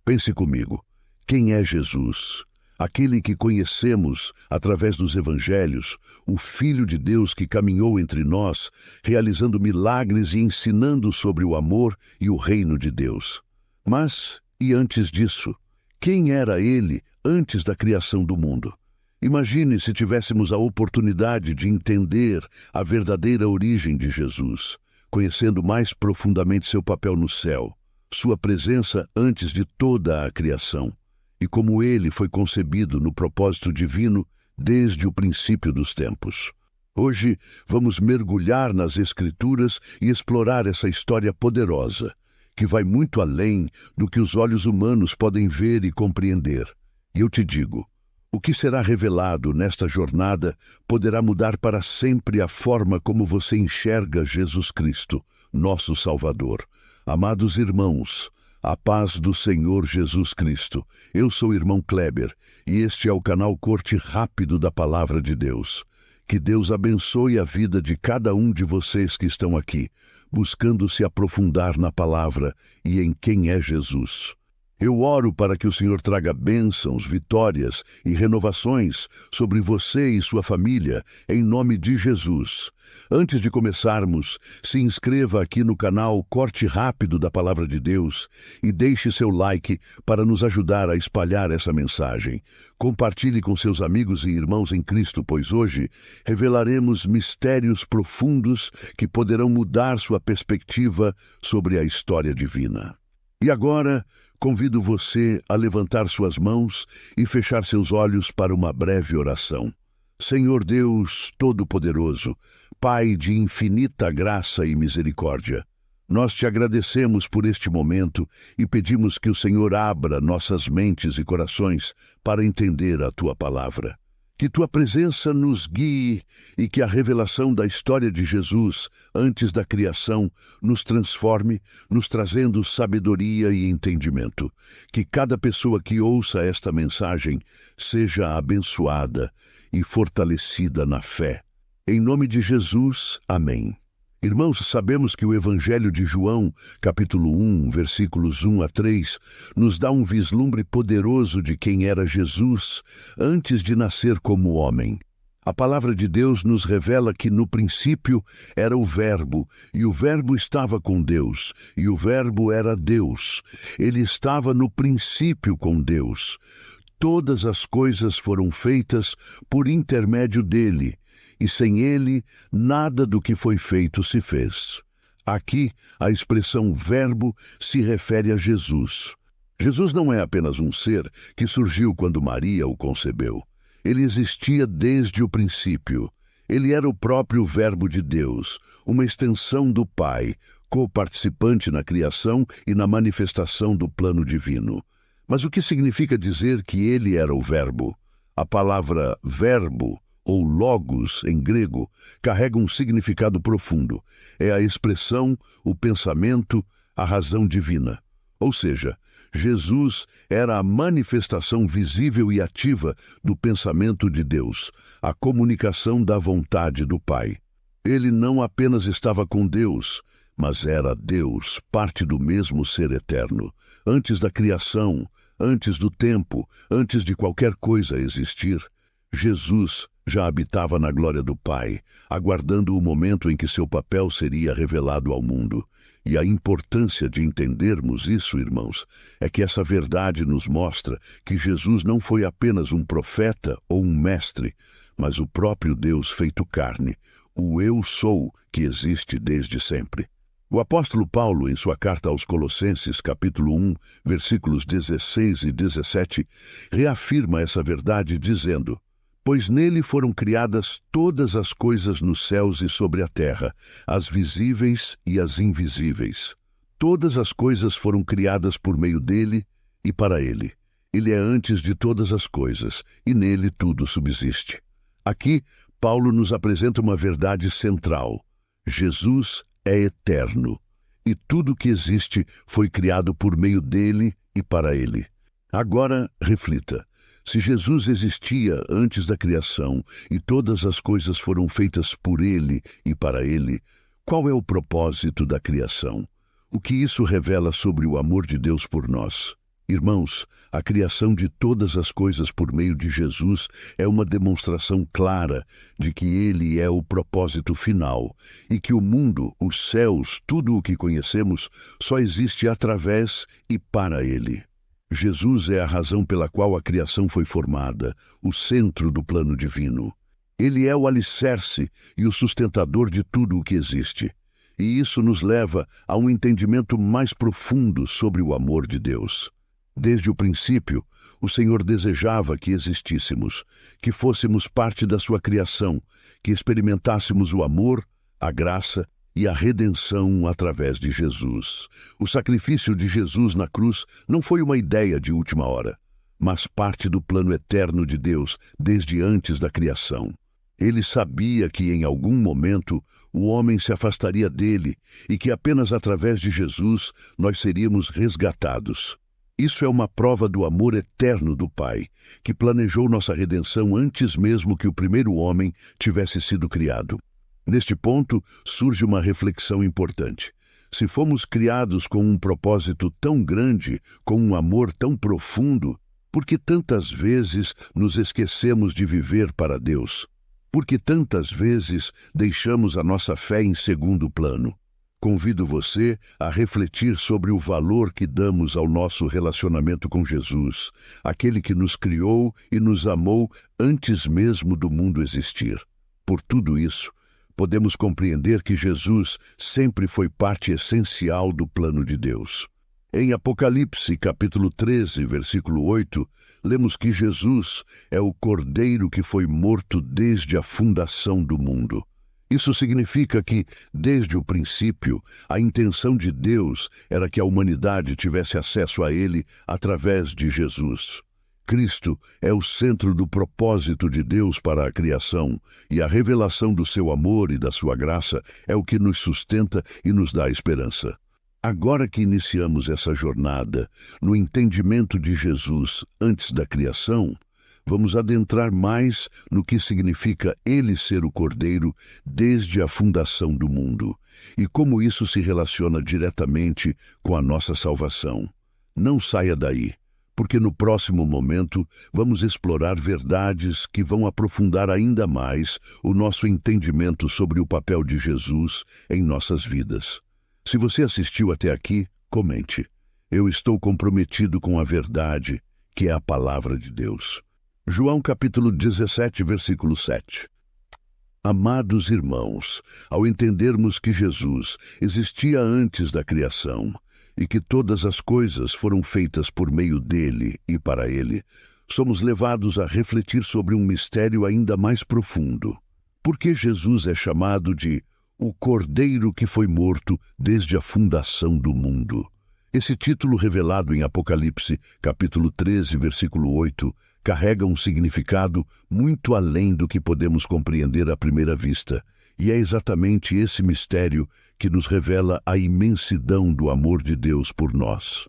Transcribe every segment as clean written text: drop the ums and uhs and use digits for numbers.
Pense comigo. Quem é Jesus? Aquele que conhecemos através dos evangelhos, o Filho de Deus que caminhou entre nós, realizando milagres e ensinando sobre o amor e o reino de Deus. Mas, e antes disso? Quem era ele antes da criação do mundo? Imagine se tivéssemos a oportunidade de entender a verdadeira origem de Jesus, conhecendo mais profundamente seu papel no céu, sua presença antes de toda a criação, e como ele foi concebido no propósito divino desde o princípio dos tempos. Hoje vamos mergulhar nas Escrituras e explorar essa história poderosa, que vai muito além do que os olhos humanos podem ver e compreender. E eu te digo, o que será revelado nesta jornada poderá mudar para sempre a forma como você enxerga Jesus Cristo, nosso Salvador. Amados irmãos, a paz do Senhor Jesus Cristo. Eu sou o irmão Kleber e este é o canal Corte Rápido da Palavra de Deus. Que Deus abençoe a vida de cada um de vocês que estão aqui, buscando se aprofundar na palavra e em quem é Jesus. Eu oro para que o Senhor traga bênçãos, vitórias e renovações sobre você e sua família, em nome de Jesus. Antes de começarmos, se inscreva aqui no canal Corte Rápido da Palavra de Deus e deixe seu like para nos ajudar a espalhar essa mensagem. Compartilhe com seus amigos e irmãos em Cristo, pois hoje revelaremos mistérios profundos que poderão mudar sua perspectiva sobre a história divina. E agora, convido você a levantar suas mãos e fechar seus olhos para uma breve oração. Senhor Deus Todo-Poderoso, Pai de infinita graça e misericórdia, nós te agradecemos por este momento e pedimos que o Senhor abra nossas mentes e corações para entender a tua palavra. Que tua presença nos guie e que a revelação da história de Jesus antes da criação nos transforme, nos trazendo sabedoria e entendimento. Que cada pessoa que ouça esta mensagem seja abençoada e fortalecida na fé. Em nome de Jesus, amém. Irmãos, sabemos que o Evangelho de João, capítulo 1, versículos 1 a 3, nos dá um vislumbre poderoso de quem era Jesus antes de nascer como homem. A palavra de Deus nos revela que no princípio era o Verbo, e o Verbo estava com Deus, e o Verbo era Deus. Ele estava no princípio com Deus. Todas as coisas foram feitas por intermédio dele, e sem ele, nada do que foi feito se fez. Aqui, a expressão verbo se refere a Jesus. Jesus não é apenas um ser que surgiu quando Maria o concebeu. Ele existia desde o princípio. Ele era o próprio Verbo de Deus, uma extensão do Pai, co-participante na criação e na manifestação do plano divino. Mas o que significa dizer que ele era o Verbo? A palavra verbo, ou logos em grego, carrega um significado profundo. É a expressão, o pensamento, a razão divina. Ou seja, Jesus era a manifestação visível e ativa do pensamento de Deus, a comunicação da vontade do Pai. Ele não apenas estava com Deus, mas era Deus, parte do mesmo ser eterno. Antes da criação, antes do tempo, antes de qualquer coisa existir, Jesus já habitava na glória do Pai, aguardando o momento em que seu papel seria revelado ao mundo. E a importância de entendermos isso, irmãos, é que essa verdade nos mostra que Jesus não foi apenas um profeta ou um mestre, mas o próprio Deus feito carne, o Eu Sou que existe desde sempre. O apóstolo Paulo, em sua carta aos Colossenses, capítulo 1, versículos 16 e 17, reafirma essa verdade dizendo: Pois nele foram criadas todas as coisas nos céus e sobre a terra, as visíveis e as invisíveis. Todas as coisas foram criadas por meio dele e para ele. Ele é antes de todas as coisas, e nele tudo subsiste. Aqui, Paulo nos apresenta uma verdade central. Jesus é eterno, e tudo que existe foi criado por meio dele e para ele. Agora, reflita. Se Jesus existia antes da criação e todas as coisas foram feitas por ele e para ele, qual é o propósito da criação? O que isso revela sobre o amor de Deus por nós? Irmãos, a criação de todas as coisas por meio de Jesus é uma demonstração clara de que Ele é o propósito final e que o mundo, os céus, tudo o que conhecemos, só existe através e para Ele. Jesus é a razão pela qual a criação foi formada, o centro do plano divino. Ele é o alicerce e o sustentador de tudo o que existe. E isso nos leva a um entendimento mais profundo sobre o amor de Deus. Desde o princípio, o Senhor desejava que existíssemos, que fôssemos parte da sua criação, que experimentássemos o amor, a graça e a redenção através de Jesus. O sacrifício de Jesus na cruz não foi uma ideia de última hora, mas parte do plano eterno de Deus desde antes da criação. Ele sabia que em algum momento o homem se afastaria dele e que apenas através de Jesus nós seríamos resgatados. Isso é uma prova do amor eterno do Pai, que planejou nossa redenção antes mesmo que o primeiro homem tivesse sido criado. Neste ponto, surge uma reflexão importante. Se fomos criados com um propósito tão grande, com um amor tão profundo, por que tantas vezes nos esquecemos de viver para Deus? Por que tantas vezes deixamos a nossa fé em segundo plano? Convido você a refletir sobre o valor que damos ao nosso relacionamento com Jesus, aquele que nos criou e nos amou antes mesmo do mundo existir. Por tudo isso, podemos compreender que Jesus sempre foi parte essencial do plano de Deus. Em Apocalipse, capítulo 13, versículo 8, lemos que Jesus é o Cordeiro que foi morto desde a fundação do mundo. Isso significa que, desde o princípio, a intenção de Deus era que a humanidade tivesse acesso a Ele através de Jesus. Cristo é o centro do propósito de Deus para a criação, e a revelação do seu amor e da sua graça é o que nos sustenta e nos dá esperança. Agora que iniciamos essa jornada no entendimento de Jesus antes da criação, vamos adentrar mais no que significa Ele ser o Cordeiro desde a fundação do mundo e como isso se relaciona diretamente com a nossa salvação. Não saia daí, porque no próximo momento vamos explorar verdades que vão aprofundar ainda mais o nosso entendimento sobre o papel de Jesus em nossas vidas. Se você assistiu até aqui, comente. Eu estou comprometido com a verdade, que é a palavra de Deus. João capítulo 17, versículo 7. Amados irmãos, ao entendermos que Jesus existia antes da criação e que todas as coisas foram feitas por meio dele e para ele, somos levados a refletir sobre um mistério ainda mais profundo. Por que Jesus é chamado de o Cordeiro que foi morto desde a fundação do mundo? Esse título revelado em Apocalipse, capítulo 13, versículo 8, carrega um significado muito além do que podemos compreender à primeira vista, e é exatamente esse mistério que nos revela a imensidão do amor de Deus por nós.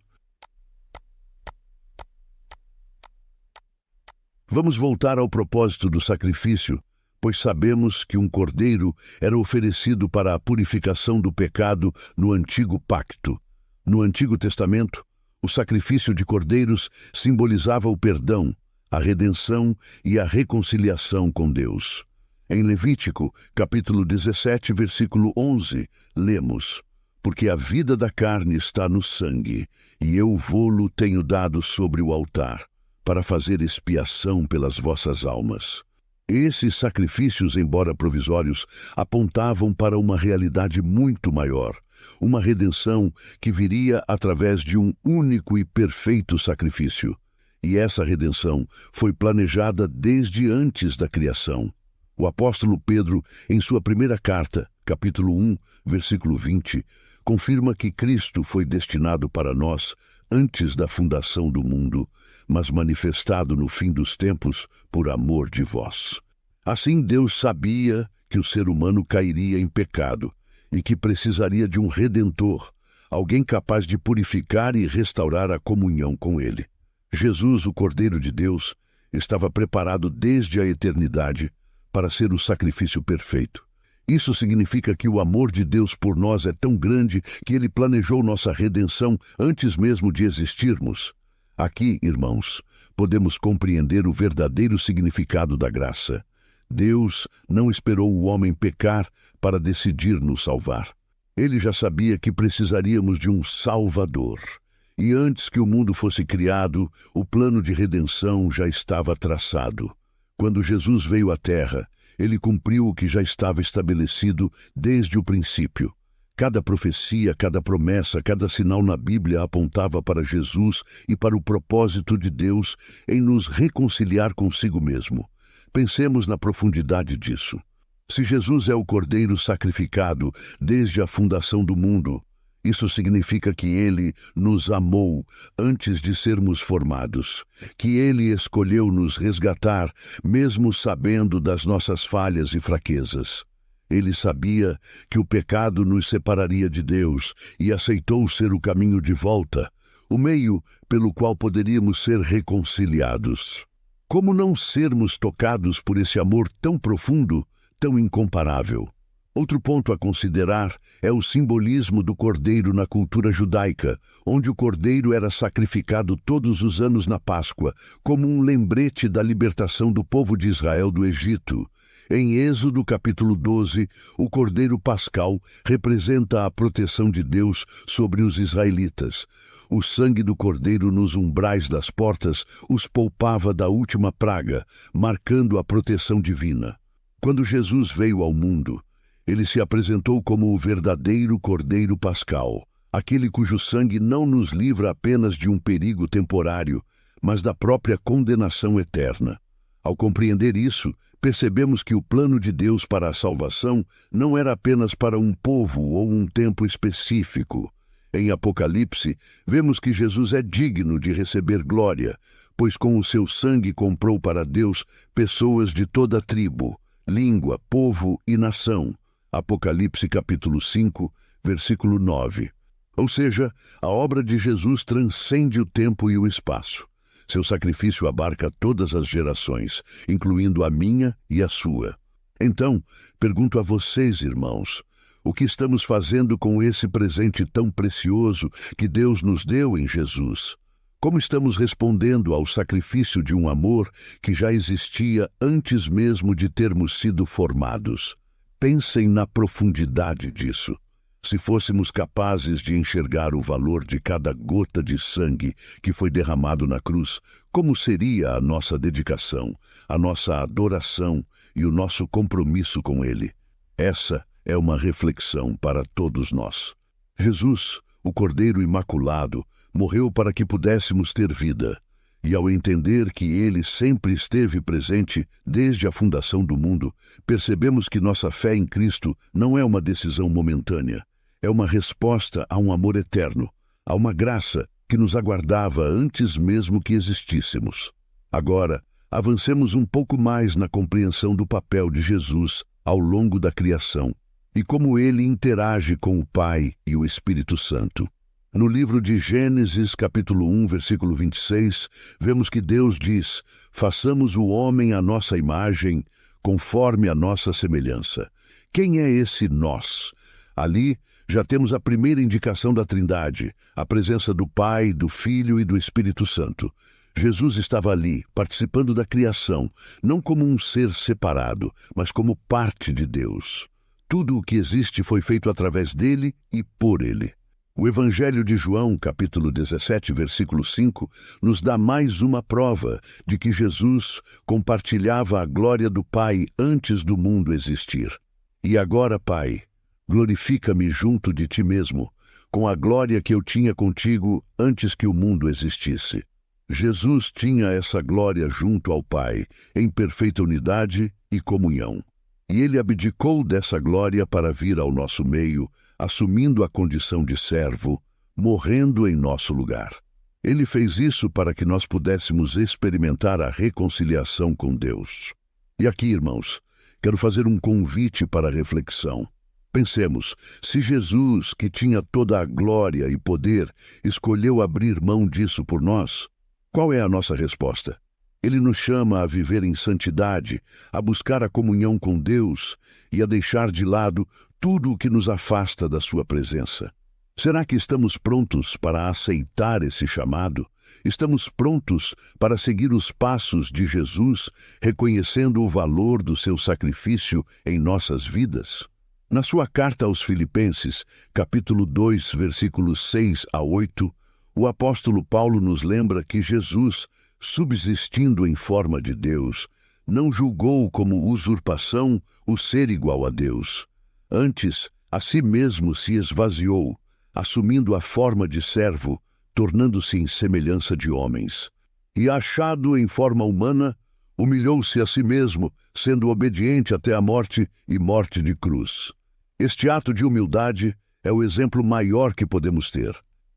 Vamos voltar ao propósito do sacrifício, pois sabemos que um cordeiro era oferecido para a purificação do pecado no Antigo Pacto. No Antigo Testamento, o sacrifício de cordeiros simbolizava o perdão, a redenção e a reconciliação com Deus. Em Levítico, capítulo 17, versículo 11, lemos: Porque a vida da carne está no sangue, e eu vô-lo tenho dado sobre o altar, para fazer expiação pelas vossas almas. Esses sacrifícios, embora provisórios, apontavam para uma realidade muito maior, uma redenção que viria através de um único e perfeito sacrifício. E essa redenção foi planejada desde antes da criação. O apóstolo Pedro, em sua primeira carta, capítulo 1, versículo 20, confirma que Cristo foi destinado para nós antes da fundação do mundo, mas manifestado no fim dos tempos por amor de vós. Assim Deus sabia que o ser humano cairia em pecado e que precisaria de um redentor, alguém capaz de purificar e restaurar a comunhão com Ele. Jesus, o Cordeiro de Deus, estava preparado desde a eternidade para ser o sacrifício perfeito. Isso significa que o amor de Deus por nós é tão grande que Ele planejou nossa redenção antes mesmo de existirmos. Aqui, irmãos, podemos compreender o verdadeiro significado da graça. Deus não esperou o homem pecar para decidir nos salvar. Ele já sabia que precisaríamos de um Salvador. E antes que o mundo fosse criado, o plano de redenção já estava traçado. Quando Jesus veio à Terra, ele cumpriu o que já estava estabelecido desde o princípio. Cada profecia, cada promessa, cada sinal na Bíblia apontava para Jesus e para o propósito de Deus em nos reconciliar consigo mesmo. Pensemos na profundidade disso. Se Jesus é o Cordeiro sacrificado desde a fundação do mundo, isso significa que Ele nos amou antes de sermos formados, que Ele escolheu nos resgatar, mesmo sabendo das nossas falhas e fraquezas. Ele sabia que o pecado nos separaria de Deus e aceitou ser o caminho de volta, o meio pelo qual poderíamos ser reconciliados. Como não sermos tocados por esse amor tão profundo, tão incomparável? Outro ponto a considerar é o simbolismo do cordeiro na cultura judaica, onde o cordeiro era sacrificado todos os anos na Páscoa, como um lembrete da libertação do povo de Israel do Egito. Em Êxodo capítulo 12, o cordeiro pascal representa a proteção de Deus sobre os israelitas. O sangue do cordeiro nos umbrais das portas os poupava da última praga, marcando a proteção divina. Quando Jesus veio ao mundo, ele se apresentou como o verdadeiro cordeiro pascal, aquele cujo sangue não nos livra apenas de um perigo temporário, mas da própria condenação eterna. Ao compreender isso, percebemos que o plano de Deus para a salvação não era apenas para um povo ou um tempo específico. Em Apocalipse, vemos que Jesus é digno de receber glória, pois com o seu sangue comprou para Deus pessoas de toda tribo, língua, povo e nação. Apocalipse capítulo 5, versículo 9. Ou seja, a obra de Jesus transcende o tempo e o espaço. Seu sacrifício abarca todas as gerações, incluindo a minha e a sua. Então, pergunto a vocês, irmãos, o que estamos fazendo com esse presente tão precioso que Deus nos deu em Jesus? Como estamos respondendo ao sacrifício de um amor que já existia antes mesmo de termos sido formados? Pensem na profundidade disso. Se fôssemos capazes de enxergar o valor de cada gota de sangue que foi derramado na cruz, como seria a nossa dedicação, a nossa adoração e o nosso compromisso com Ele? Essa é uma reflexão para todos nós. Jesus, o Cordeiro Imaculado, morreu para que pudéssemos ter vida. E ao entender que Ele sempre esteve presente desde a fundação do mundo, percebemos que nossa fé em Cristo não é uma decisão momentânea. É uma resposta a um amor eterno, a uma graça que nos aguardava antes mesmo que existíssemos. Agora, avancemos um pouco mais na compreensão do papel de Jesus ao longo da criação e como Ele interage com o Pai e o Espírito Santo. No livro de Gênesis, capítulo 1, versículo 26, vemos que Deus diz: façamos o homem à nossa imagem, conforme a nossa semelhança. Quem é esse nós? Ali já temos a primeira indicação da Trindade, a presença do Pai, do Filho e do Espírito Santo. Jesus estava ali, participando da criação, não como um ser separado, mas como parte de Deus. Tudo o que existe foi feito através dele e por ele. O Evangelho de João, capítulo 17, versículo 5, nos dá mais uma prova de que Jesus compartilhava a glória do Pai antes do mundo existir. E agora, Pai, glorifica-me junto de ti mesmo, com a glória que eu tinha contigo antes que o mundo existisse. Jesus tinha essa glória junto ao Pai, em perfeita unidade e comunhão. E ele abdicou dessa glória para vir ao nosso meio, assumindo a condição de servo, morrendo em nosso lugar. Ele fez isso para que nós pudéssemos experimentar a reconciliação com Deus. E aqui, irmãos, quero fazer um convite para a reflexão. Pensemos, se Jesus, que tinha toda a glória e poder, escolheu abrir mão disso por nós, qual é a nossa resposta? Ele nos chama a viver em santidade, a buscar a comunhão com Deus e a deixar de lado tudo o que nos afasta da sua presença. Será que estamos prontos para aceitar esse chamado, estamos prontos para seguir os passos de Jesus, reconhecendo o valor do seu sacrifício em nossas vidas? Na sua carta aos Filipenses, capítulo 2, versículos 6 a 8, o apóstolo Paulo nos lembra que Jesus, subsistindo em forma de Deus, não julgou como usurpação o ser igual a Deus. Antes, a si mesmo se esvaziou, assumindo a forma de servo, tornando-se em semelhança de homens. E, achado em forma humana, humilhou-se a si mesmo, sendo obediente até a morte e morte de cruz. Este ato de humildade é o exemplo maior que podemos ter.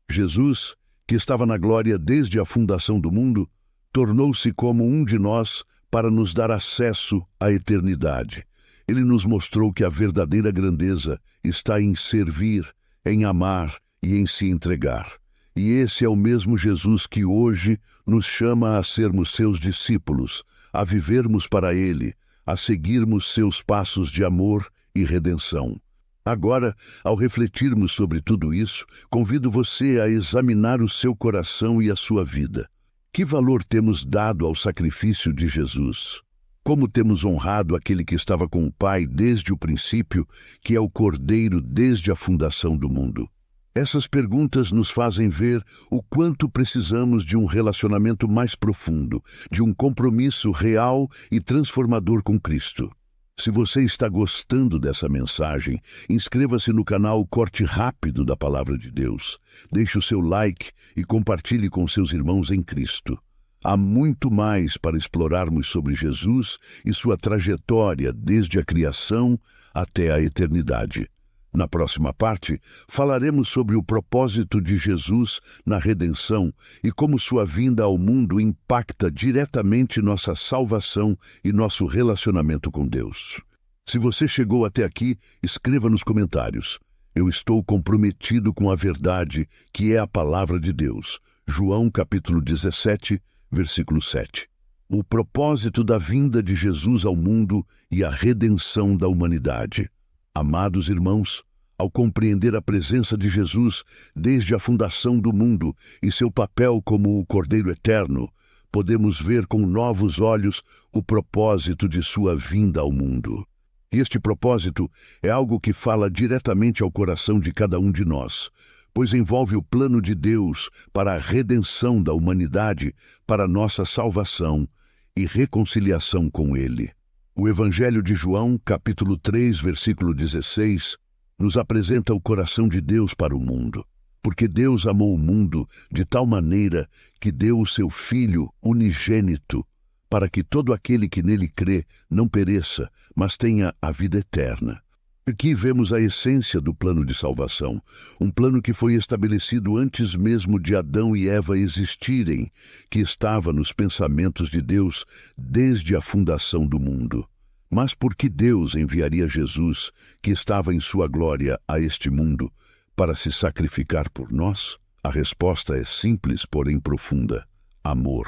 Jesus, que estava na glória desde a fundação do mundo, tornou-se como um de nós para nos dar acesso à eternidade. Ele nos mostrou que a verdadeira grandeza está em servir, em amar e em se entregar. E esse é o mesmo Jesus que hoje nos chama a sermos seus discípulos, a vivermos para Ele, a seguirmos seus passos de amor e redenção. Agora, ao refletirmos sobre tudo isso, convido você a examinar o seu coração e a sua vida. Que valor temos dado ao sacrifício de Jesus? Como temos honrado aquele que estava com o Pai desde o princípio, que é o Cordeiro desde a fundação do mundo? Essas perguntas nos fazem ver o quanto precisamos de um relacionamento mais profundo, de um compromisso real e transformador com Cristo. Se você está gostando dessa mensagem, inscreva-se no canal Corte Rápido da Palavra de Deus. Deixe o seu like e compartilhe com seus irmãos em Cristo. Há muito mais para explorarmos sobre Jesus e sua trajetória desde a criação até a eternidade. Na próxima parte, falaremos sobre o propósito de Jesus na redenção e como sua vinda ao mundo impacta diretamente nossa salvação e nosso relacionamento com Deus. Se você chegou até aqui, escreva nos comentários. Eu estou comprometido com a verdade, que é a palavra de Deus. João capítulo 17, versículo 7. O propósito da vinda de Jesus ao mundo e a redenção da humanidade. Amados irmãos, ao compreender a presença de Jesus desde a fundação do mundo e seu papel como o Cordeiro Eterno, podemos ver com novos olhos o propósito de sua vinda ao mundo. Este propósito é algo que fala diretamente ao coração de cada um de nós, pois envolve o plano de Deus para a redenção da humanidade, para nossa salvação e reconciliação com Ele. O Evangelho de João, capítulo 3, versículo 16, nos apresenta o coração de Deus para o mundo. Porque Deus amou o mundo de tal maneira que deu o seu Filho unigênito, para que todo aquele que nele crê não pereça, mas tenha a vida eterna. Aqui vemos a essência do plano de salvação, um plano que foi estabelecido antes mesmo de Adão e Eva existirem, que estava nos pensamentos de Deus desde a fundação do mundo. Mas por que Deus enviaria Jesus, que estava em sua glória, a este mundo, para se sacrificar por nós? A resposta é simples, porém profunda: amor.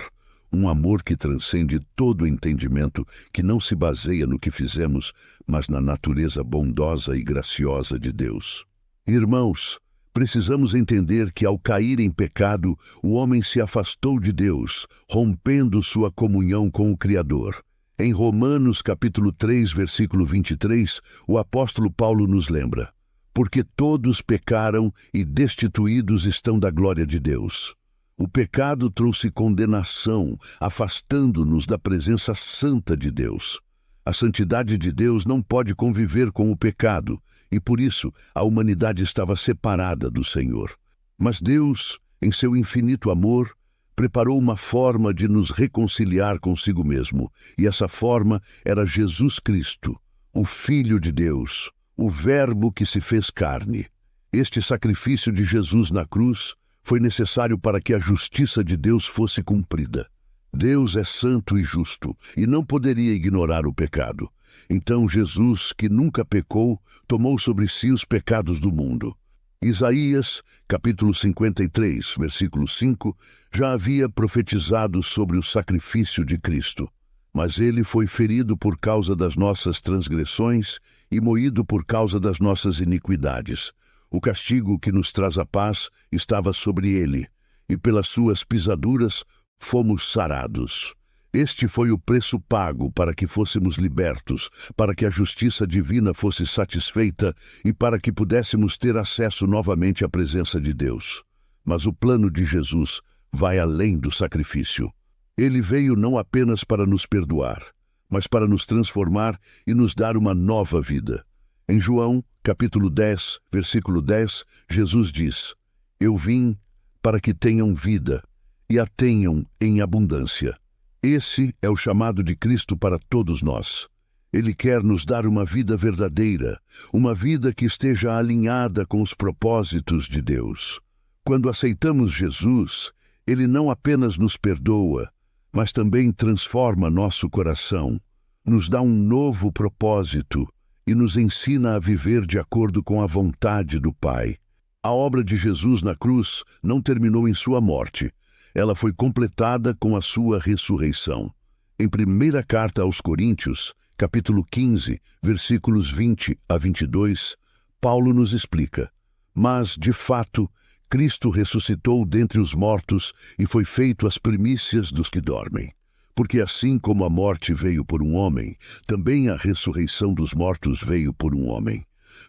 Um amor que transcende todo o entendimento, que não se baseia no que fizemos, mas na natureza bondosa e graciosa de Deus. Irmãos, precisamos entender que ao cair em pecado, o homem se afastou de Deus, rompendo sua comunhão com o Criador. Em Romanos capítulo 3, versículo 23, o apóstolo Paulo nos lembra: porque todos pecaram e destituídos estão da glória de Deus. O pecado trouxe condenação, afastando-nos da presença santa de Deus. A santidade de Deus não pode conviver com o pecado, e por isso a humanidade estava separada do Senhor. Mas Deus, em seu infinito amor, preparou uma forma de nos reconciliar consigo mesmo, e essa forma era Jesus Cristo, o Filho de Deus, o Verbo que se fez carne. Este sacrifício de Jesus na cruz foi necessário para que a justiça de Deus fosse cumprida. Deus é santo e justo, e não poderia ignorar o pecado. Então Jesus, que nunca pecou, tomou sobre si os pecados do mundo. Isaías, capítulo 53, versículo 5, já havia profetizado sobre o sacrifício de Cristo. Mas ele foi ferido por causa das nossas transgressões e moído por causa das nossas iniquidades. O castigo que nos traz a paz estava sobre ele, e pelas suas pisaduras fomos sarados. Este foi o preço pago para que fôssemos libertos, para que a justiça divina fosse satisfeita e para que pudéssemos ter acesso novamente à presença de Deus. Mas o plano de Jesus vai além do sacrifício. Ele veio não apenas para nos perdoar, mas para nos transformar e nos dar uma nova vida. Em João, capítulo 10, versículo 10, Jesus diz: Eu vim para que tenham vida e a tenham em abundância. Esse é o chamado de Cristo para todos nós. Ele quer nos dar uma vida verdadeira, uma vida que esteja alinhada com os propósitos de Deus. Quando aceitamos Jesus, Ele não apenas nos perdoa, mas também transforma nosso coração, nos dá um novo propósito e nos ensina a viver de acordo com a vontade do Pai. A obra de Jesus na cruz não terminou em sua morte. Ela foi completada com a sua ressurreição. Em primeira carta aos Coríntios, capítulo 15, versículos 20 a 22, Paulo nos explica: Mas, de fato, Cristo ressuscitou dentre os mortos e foi feito as primícias dos que dormem. Porque assim como a morte veio por um homem, também a ressurreição dos mortos veio por um homem.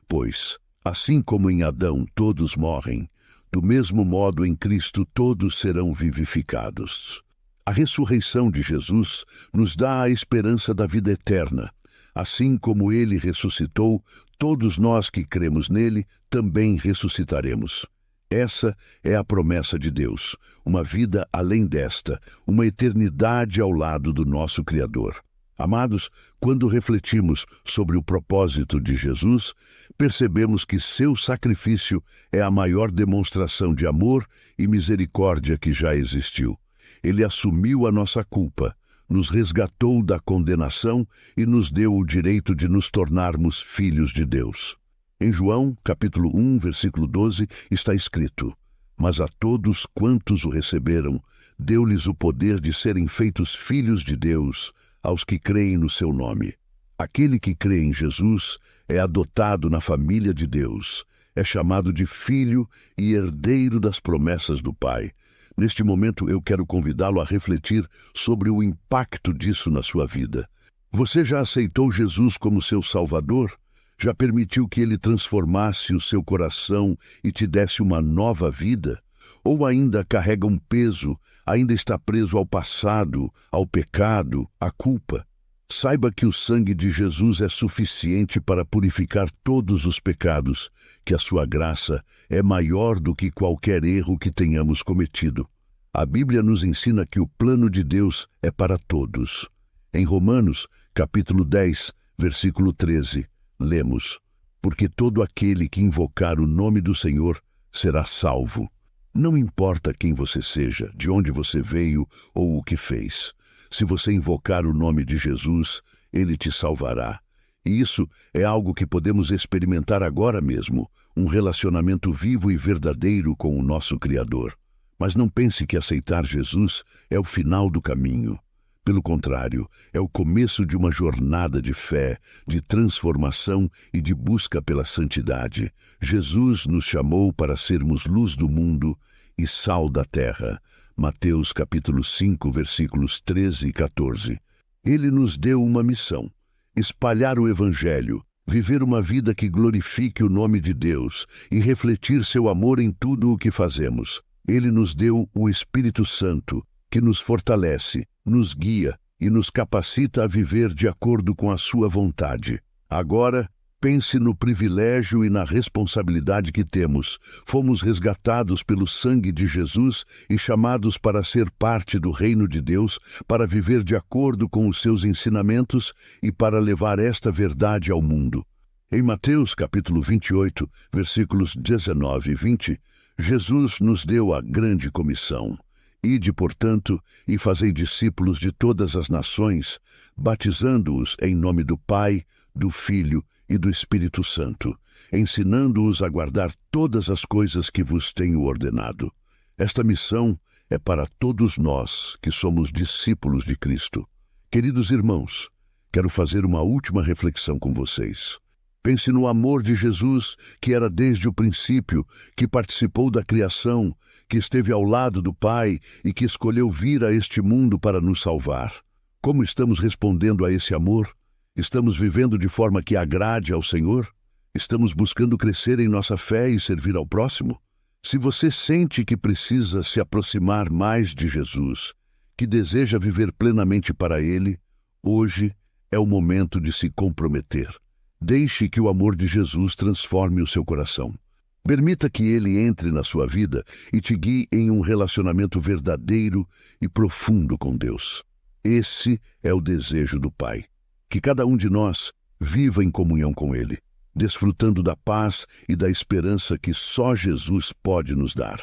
Pois, assim como em Adão todos morrem, do mesmo modo em Cristo todos serão vivificados. A ressurreição de Jesus nos dá a esperança da vida eterna. Assim como Ele ressuscitou, todos nós que cremos nele também ressuscitaremos. Essa é a promessa de Deus, uma vida além desta, uma eternidade ao lado do nosso Criador. Amados, quando refletimos sobre o propósito de Jesus, percebemos que seu sacrifício é a maior demonstração de amor e misericórdia que já existiu. Ele assumiu a nossa culpa, nos resgatou da condenação e nos deu o direito de nos tornarmos filhos de Deus. Em João, capítulo 1, versículo 12, está escrito: Mas a todos quantos o receberam, deu-lhes o poder de serem feitos filhos de Deus, aos que creem no seu nome. Aquele que crê em Jesus é adotado na família de Deus, é chamado de filho e herdeiro das promessas do Pai. Neste momento eu quero convidá-lo a refletir sobre o impacto disso na sua vida. Você já aceitou Jesus como seu Salvador? Já permitiu que Ele transformasse o seu coração e te desse uma nova vida? Ou ainda carrega um peso, ainda está preso ao passado, ao pecado, à culpa? Saiba que o sangue de Jesus é suficiente para purificar todos os pecados, que a sua graça é maior do que qualquer erro que tenhamos cometido. A Bíblia nos ensina que o plano de Deus é para todos. Em Romanos, capítulo 10, versículo 13, lemos: Porque todo aquele que invocar o nome do Senhor será salvo. Não importa quem você seja, de onde você veio ou o que fez. Se você invocar o nome de Jesus, Ele te salvará. E isso é algo que podemos experimentar agora mesmo, um relacionamento vivo e verdadeiro com o nosso Criador. Mas não pense que aceitar Jesus é o final do caminho. Pelo contrário, é o começo de uma jornada de fé, de transformação e de busca pela santidade. Jesus nos chamou para sermos luz do mundo e sal da terra. Mateus capítulo 5, versículos 13 e 14. Ele nos deu uma missão: espalhar o Evangelho, viver uma vida que glorifique o nome de Deus e refletir seu amor em tudo o que fazemos. Ele nos deu o Espírito Santo, que nos fortalece, nos guia e nos capacita a viver de acordo com a sua vontade. Agora, pense no privilégio e na responsabilidade que temos. Fomos resgatados pelo sangue de Jesus e chamados para ser parte do reino de Deus, para viver de acordo com os seus ensinamentos e para levar esta verdade ao mundo. Em Mateus capítulo 28, versículos 19 e 20, Jesus nos deu a grande comissão: Ide, portanto, e fazei discípulos de todas as nações, batizando-os em nome do Pai, do Filho e do Espírito Santo, ensinando-os a guardar todas as coisas que vos tenho ordenado. Esta missão é para todos nós que somos discípulos de Cristo. Queridos irmãos, quero fazer uma última reflexão com vocês. Pense no amor de Jesus, que era desde o princípio, que participou da criação, que esteve ao lado do Pai e que escolheu vir a este mundo para nos salvar. Como estamos respondendo a esse amor? Estamos vivendo de forma que agrade ao Senhor? Estamos buscando crescer em nossa fé e servir ao próximo? Se você sente que precisa se aproximar mais de Jesus, que deseja viver plenamente para Ele, hoje é o momento de se comprometer. Deixe que o amor de Jesus transforme o seu coração. Permita que Ele entre na sua vida e te guie em um relacionamento verdadeiro e profundo com Deus. Esse é o desejo do Pai. Que cada um de nós viva em comunhão com Ele, desfrutando da paz e da esperança que só Jesus pode nos dar.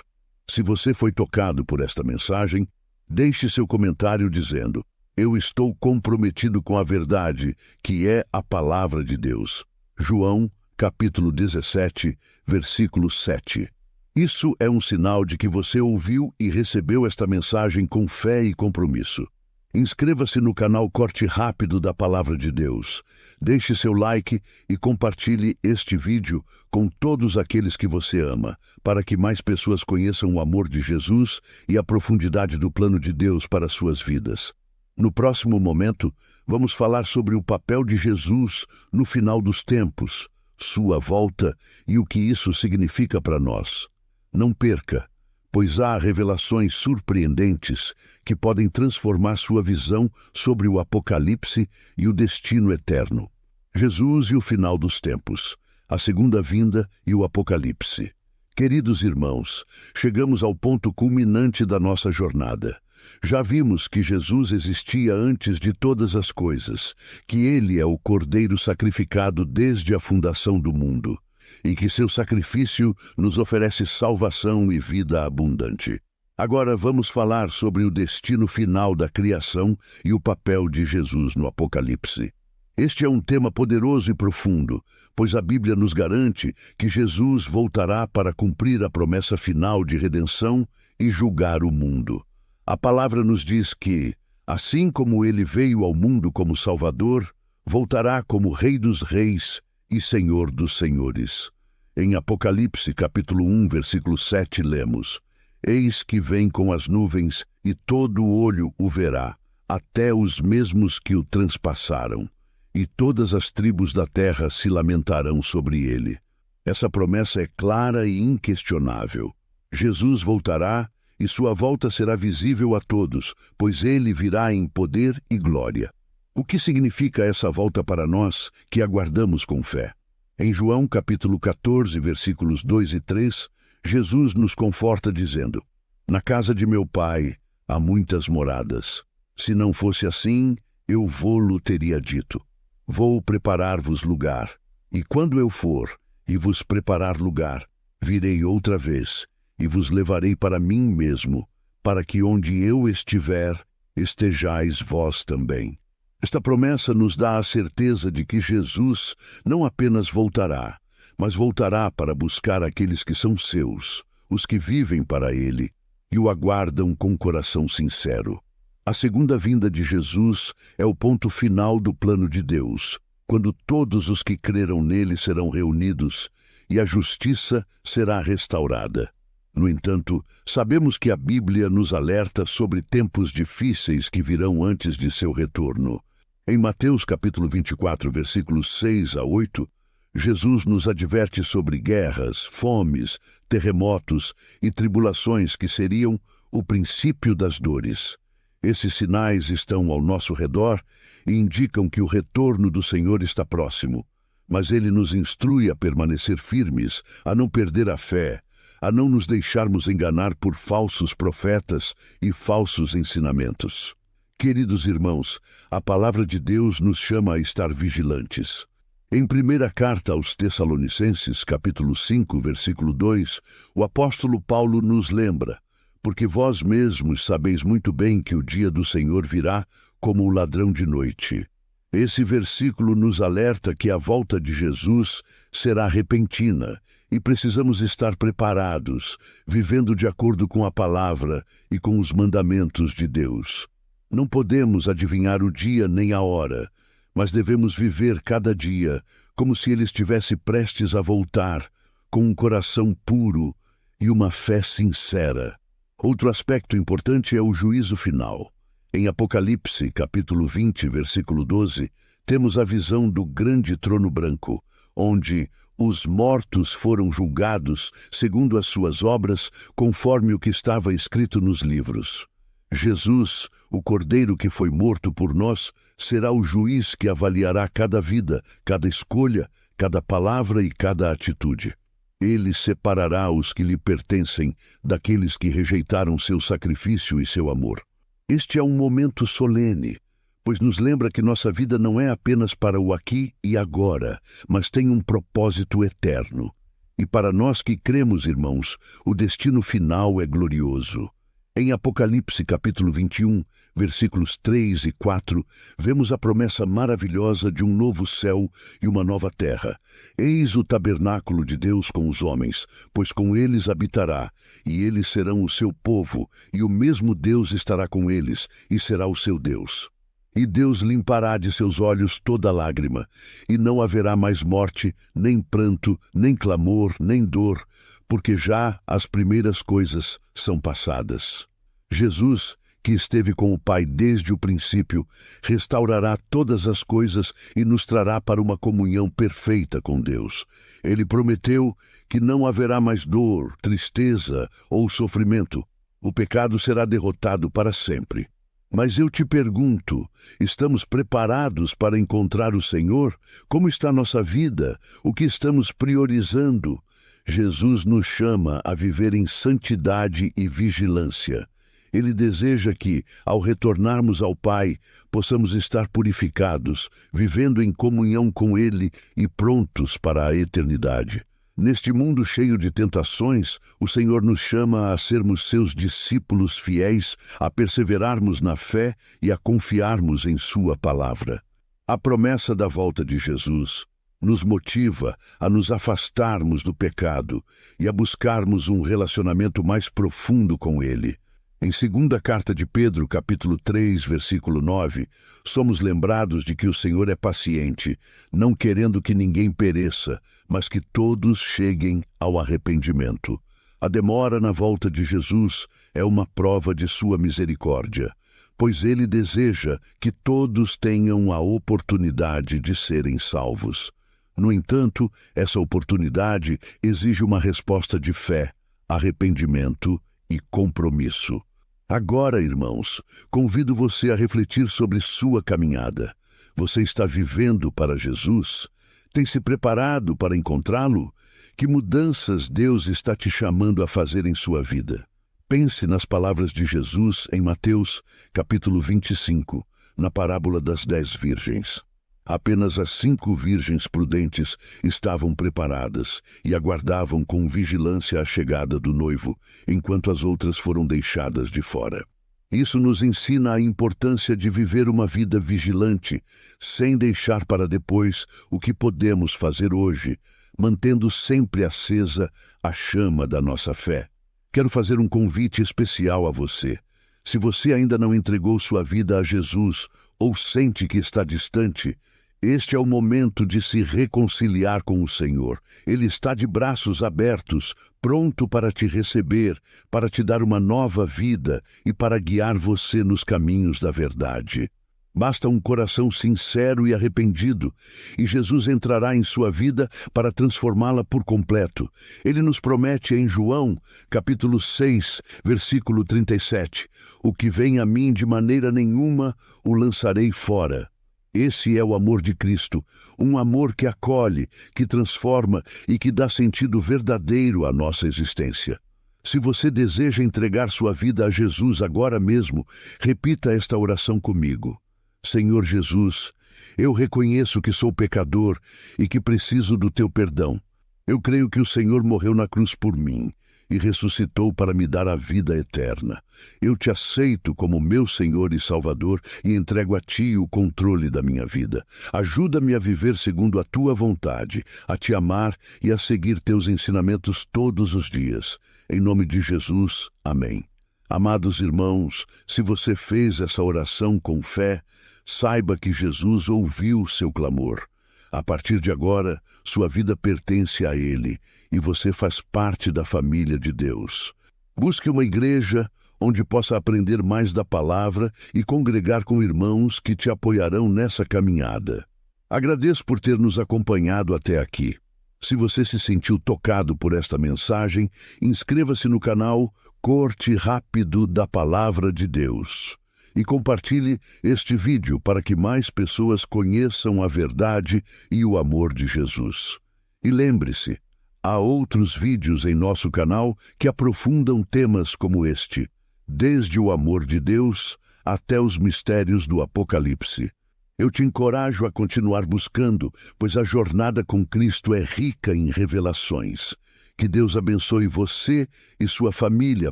Se você foi tocado por esta mensagem, deixe seu comentário dizendo: eu estou comprometido com a verdade, que é a palavra de Deus. João, capítulo 17, versículo 7. Isso é um sinal de que você ouviu e recebeu esta mensagem com fé e compromisso. Inscreva-se no canal Corte Rápido da Palavra de Deus. Deixe seu like e compartilhe este vídeo com todos aqueles que você ama, para que mais pessoas conheçam o amor de Jesus e a profundidade do plano de Deus para suas vidas. No próximo momento, vamos falar sobre o papel de Jesus no final dos tempos, sua volta e o que isso significa para nós. Não perca, pois há revelações surpreendentes que podem transformar sua visão sobre o Apocalipse e o destino eterno. Jesus e o final dos tempos, a segunda vinda e o Apocalipse. Queridos irmãos, chegamos ao ponto culminante da nossa jornada. Já vimos que Jesus existia antes de todas as coisas, que Ele é o Cordeiro sacrificado desde a fundação do mundo, e que seu sacrifício nos oferece salvação e vida abundante. Agora vamos falar sobre o destino final da criação e o papel de Jesus no Apocalipse. Este é um tema poderoso e profundo, pois a Bíblia nos garante que Jesus voltará para cumprir a promessa final de redenção e julgar o mundo. A palavra nos diz que, assim como Ele veio ao mundo como Salvador, voltará como Rei dos Reis e Senhor dos Senhores. Em Apocalipse, capítulo 1, versículo 7, lemos: Eis que vem com as nuvens, e todo olho o verá, até os mesmos que o transpassaram, e todas as tribos da terra se lamentarão sobre ele. Essa promessa é clara e inquestionável. Jesus voltará, e sua volta será visível a todos, pois ele virá em poder e glória. O que significa essa volta para nós que aguardamos com fé? Em João capítulo 14, versículos 2 e 3, Jesus nos conforta dizendo: Na casa de meu Pai há muitas moradas. Se não fosse assim, eu vô-lo teria dito. Vou preparar-vos lugar, e quando eu for e vos preparar lugar, virei outra vez, e vos levarei para mim mesmo, para que onde eu estiver, estejais vós também. Esta promessa nos dá a certeza de que Jesus não apenas voltará, mas voltará para buscar aqueles que são seus, os que vivem para Ele e o aguardam com coração sincero. A segunda vinda de Jesus é o ponto final do plano de Deus, quando todos os que creram nele serão reunidos e a justiça será restaurada. No entanto, sabemos que a Bíblia nos alerta sobre tempos difíceis que virão antes de seu retorno. Em Mateus capítulo 24, versículos 6 a 8, Jesus nos adverte sobre guerras, fomes, terremotos e tribulações que seriam o princípio das dores. Esses sinais estão ao nosso redor e indicam que o retorno do Senhor está próximo, mas Ele nos instrui a permanecer firmes, a não perder a fé, a não nos deixarmos enganar por falsos profetas e falsos ensinamentos. Queridos irmãos, a palavra de Deus nos chama a estar vigilantes. Em primeira carta aos Tessalonicenses, capítulo 5, versículo 2, o apóstolo Paulo nos lembra: porque vós mesmos sabeis muito bem que o dia do Senhor virá como o ladrão de noite. Esse versículo nos alerta que a volta de Jesus será repentina e precisamos estar preparados, vivendo de acordo com a palavra e com os mandamentos de Deus. Não podemos adivinhar o dia nem a hora, mas devemos viver cada dia como se ele estivesse prestes a voltar, com um coração puro e uma fé sincera. Outro aspecto importante é o juízo final. Em Apocalipse, capítulo 20, versículo 12, temos a visão do grande trono branco, onde os mortos foram julgados segundo as suas obras, conforme o que estava escrito nos livros. Jesus, o Cordeiro que foi morto por nós, será o juiz que avaliará cada vida, cada escolha, cada palavra e cada atitude. Ele separará os que lhe pertencem daqueles que rejeitaram seu sacrifício e seu amor. Este é um momento solene, pois nos lembra que nossa vida não é apenas para o aqui e agora, mas tem um propósito eterno. E para nós que cremos, irmãos, o destino final é glorioso. Em Apocalipse capítulo 21, versículos 3 e 4, vemos a promessa maravilhosa de um novo céu e uma nova terra. Eis o tabernáculo de Deus com os homens, pois com eles habitará, e eles serão o seu povo, e o mesmo Deus estará com eles, e será o seu Deus. E Deus limpará de seus olhos toda lágrima, e não haverá mais morte, nem pranto, nem clamor, nem dor, porque já as primeiras coisas são passadas. Jesus, que esteve com o Pai desde o princípio, restaurará todas as coisas e nos trará para uma comunhão perfeita com Deus. Ele prometeu que não haverá mais dor, tristeza ou sofrimento. O pecado será derrotado para sempre. Mas eu te pergunto, estamos preparados para encontrar o Senhor? Como está nossa vida? O que estamos priorizando? Jesus nos chama a viver em santidade e vigilância. Ele deseja que, ao retornarmos ao Pai, possamos estar purificados, vivendo em comunhão com Ele e prontos para a eternidade. Neste mundo cheio de tentações, o Senhor nos chama a sermos seus discípulos fiéis, a perseverarmos na fé e a confiarmos em sua palavra. A promessa da volta de Jesus nos motiva a nos afastarmos do pecado e a buscarmos um relacionamento mais profundo com Ele. Em 2ª Carta de Pedro, capítulo 3, versículo 9, somos lembrados de que o Senhor é paciente, não querendo que ninguém pereça, mas que todos cheguem ao arrependimento. A demora na volta de Jesus é uma prova de sua misericórdia, pois Ele deseja que todos tenham a oportunidade de serem salvos. No entanto, essa oportunidade exige uma resposta de fé, arrependimento e compromisso. Agora, irmãos, convido você a refletir sobre sua caminhada. Você está vivendo para Jesus? Tem se preparado para encontrá-lo? Que mudanças Deus está te chamando a fazer em sua vida? Pense nas palavras de Jesus em Mateus, capítulo 25, na parábola das 10 virgens. Apenas as 5 virgens prudentes estavam preparadas e aguardavam com vigilância a chegada do noivo, enquanto as outras foram deixadas de fora. Isso nos ensina a importância de viver uma vida vigilante, sem deixar para depois o que podemos fazer hoje, mantendo sempre acesa a chama da nossa fé. Quero fazer um convite especial a você. Se você ainda não entregou sua vida a Jesus ou sente que está distante, este é o momento de se reconciliar com o Senhor. Ele está de braços abertos, pronto para te receber, para te dar uma nova vida e para guiar você nos caminhos da verdade. Basta um coração sincero e arrependido, e Jesus entrará em sua vida para transformá-la por completo. Ele nos promete em João, capítulo 6, versículo 37, "O que vem a mim de maneira nenhuma o lançarei fora." Esse é o amor de Cristo, um amor que acolhe, que transforma e que dá sentido verdadeiro à nossa existência. Se você deseja entregar sua vida a Jesus agora mesmo, repita esta oração comigo. Senhor Jesus, eu reconheço que sou pecador e que preciso do teu perdão. Eu creio que o Senhor morreu na cruz por mim e ressuscitou para me dar a vida eterna. Eu te aceito como meu Senhor e Salvador e entrego a ti o controle da minha vida. Ajuda-me a viver segundo a tua vontade, a te amar e a seguir teus ensinamentos todos os dias. Em nome de Jesus, amém. Amados irmãos, se você fez essa oração com fé, saiba que Jesus ouviu seu clamor. A partir de agora, sua vida pertence a Ele e você faz parte da família de Deus. Busque uma igreja onde possa aprender mais da palavra e congregar com irmãos que te apoiarão nessa caminhada. Agradeço por ter nos acompanhado até aqui. Se você se sentiu tocado por esta mensagem, inscreva-se no canal Corte Rápido da Palavra de Deus e compartilhe este vídeo para que mais pessoas conheçam a verdade e o amor de Jesus. E lembre-se, há outros vídeos em nosso canal que aprofundam temas como este, desde o amor de Deus até os mistérios do Apocalipse. Eu te encorajo a continuar buscando, pois a jornada com Cristo é rica em revelações. Que Deus abençoe você e sua família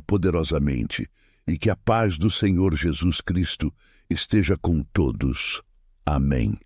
poderosamente, e que a paz do Senhor Jesus Cristo esteja com todos. Amém.